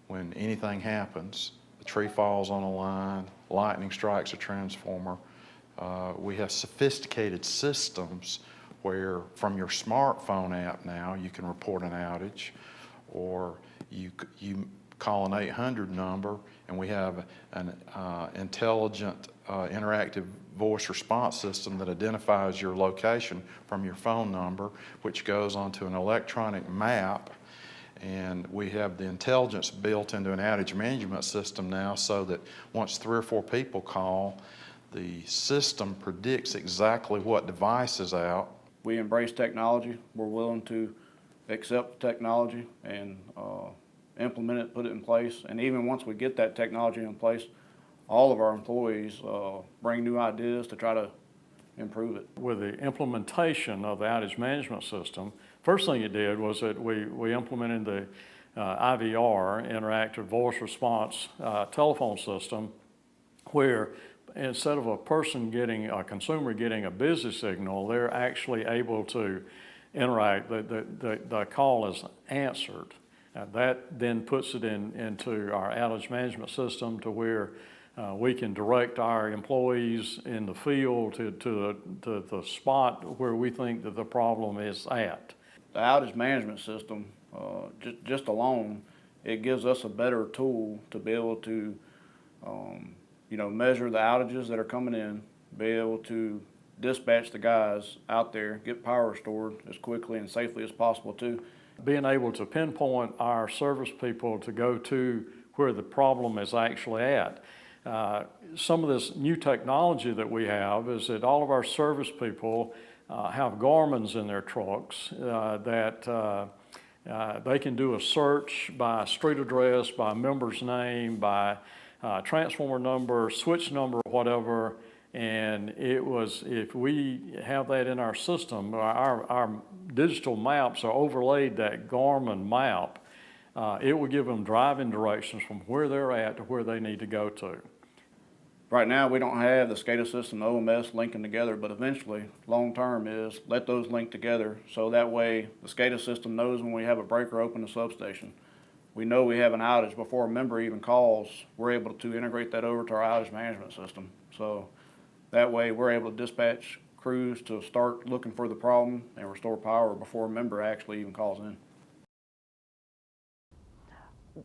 when anything happens, the tree falls on a line, lightning strikes a transformer. We have sophisticated systems where from your smartphone app now you can report an outage, or you call an 800 number and we have an intelligent interactive voice response system that identifies your location from your phone number, which goes onto an electronic map. And we have the intelligence built into an outage management system now, so that once 3 or 4 people call, the system predicts exactly what device is out. We embrace technology. We're willing to accept technology and implement it, put it in place. And even once we get that technology in place, all of our employees bring new ideas to try to improve it. With the implementation of the outage management system, first thing it did was that we implemented the IVR, interactive voice response telephone system, where instead of a consumer getting a busy signal, they're actually able to interact. The call is answered. That then puts it into our outage management system to where we can direct our employees in the field to the spot where we think that the problem is at. The outage management system, just alone, it gives us a better tool to be able to measure the outages that are coming in, be able to dispatch the guys out there, get power restored as quickly and safely as possible too. Being able to pinpoint our service people to go to where the problem is actually at. Some of this new technology that we have is that all of our service people have Garmins in their trucks that they can do a search by street address, by member's name, by transformer number, switch number, whatever. And if we have that in our system, our digital maps are overlaid that Garmin map, it will give them driving directions from where they're at to where they need to go to. Right now, we don't have the SCADA system and OMS linking together, but eventually, long term is let those link together, so that way the SCADA system knows when we have a breaker open the substation. We know we have an outage before a member even calls. We're able to integrate that over to our outage management system. So that way we're able to dispatch crews to start looking for the problem and restore power before a member actually even calls in.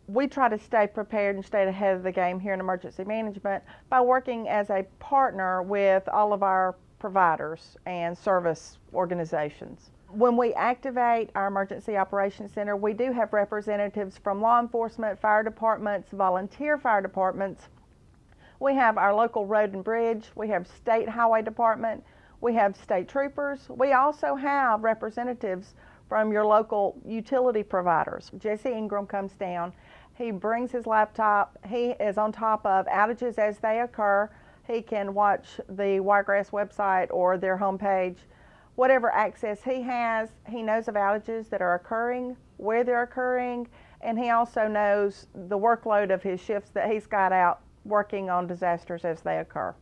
We try to stay prepared and stay ahead of the game here in emergency management by working as a partner with all of our providers and service organizations. When we activate our Emergency Operations Center, we do have representatives from law enforcement, fire departments, volunteer fire departments. We have our local road and bridge. We have state highway department. We have state troopers. We also have representatives from your local utility providers. Jesse Ingram comes down. He brings his laptop. He is on top of outages as they occur. He can watch the Wiregrass website or their homepage. Whatever access he has, he knows of outages that are occurring, where they're occurring, and he also knows the workload of his shifts that he's got out working on disasters as they occur.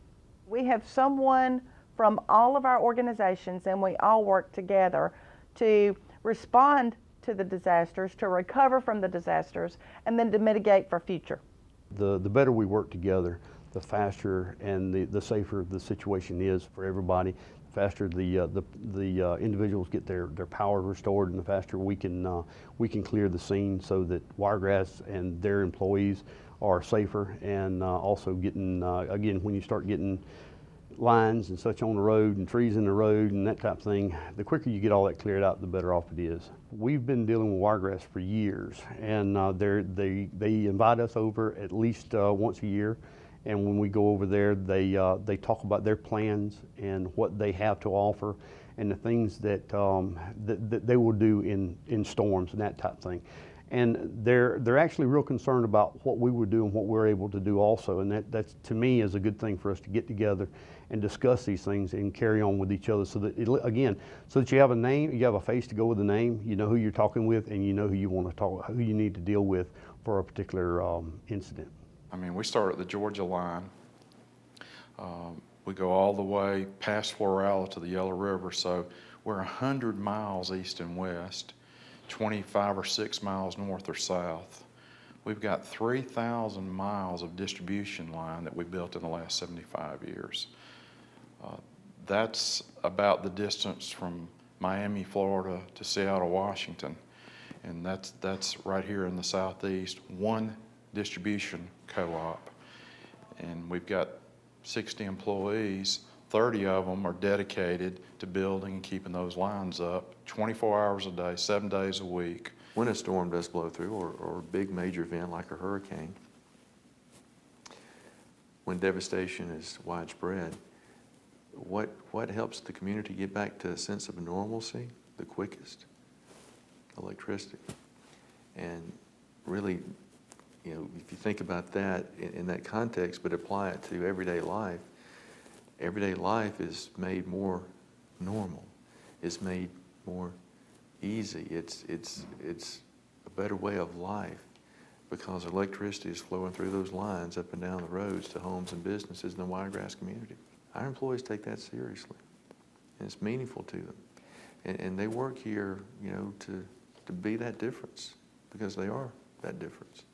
We have someone from all of our organizations, and we all work together to respond to the disasters, to recover from the disasters, and then to mitigate for future. The better we work together, the faster and the safer the situation is for everybody. The faster the individuals get their power restored, and the faster we can clear the scene so that Wiregrass and their employees are safer, and also getting again, when you start getting lines and such on the road and trees in the road and that type of thing, the quicker you get all that cleared out, the better off it is. We've been dealing with Wiregrass for years, and they invite us over at least once a year, and when we go over there, they talk about their plans and what they have to offer and the things that that they will do in storms and that type of thing. And they're actually real concerned about what we would do and what we're able to do also, and that's to me is a good thing for us to get together and discuss these things and carry on with each other, so that so that you have a name, you have a face to go with the name, you know who you're talking with, and you know who you want to talk, who you need to deal with for a particular incident. I mean, we start at the Georgia line. We go all the way past Florala to the Yellow River, so we're 100 miles east and west, 25 or 6 miles north or south. We've got 3,000 miles of distribution line that we built in the last 75 years. That's about the distance from Miami, Florida to Seattle, Washington. And that's right here in the southeast, one distribution co-op. And we've got 60 employees, 30 of them are dedicated to building and keeping those lines up 24 hours a day, 7 days a week. When a storm does blow through, or a big major event like a hurricane, when devastation is widespread, what helps the community get back to a sense of normalcy the quickest? Electricity. And really, you know, if you think about that in that context, but apply it to everyday life is made more normal. It's made more easy. It's a better way of life because electricity is flowing through those lines up and down the roads to homes and businesses in the Wiregrass community. Our employees take that seriously, and it's meaningful to them. And they work here, you know, to be that difference because they are that difference.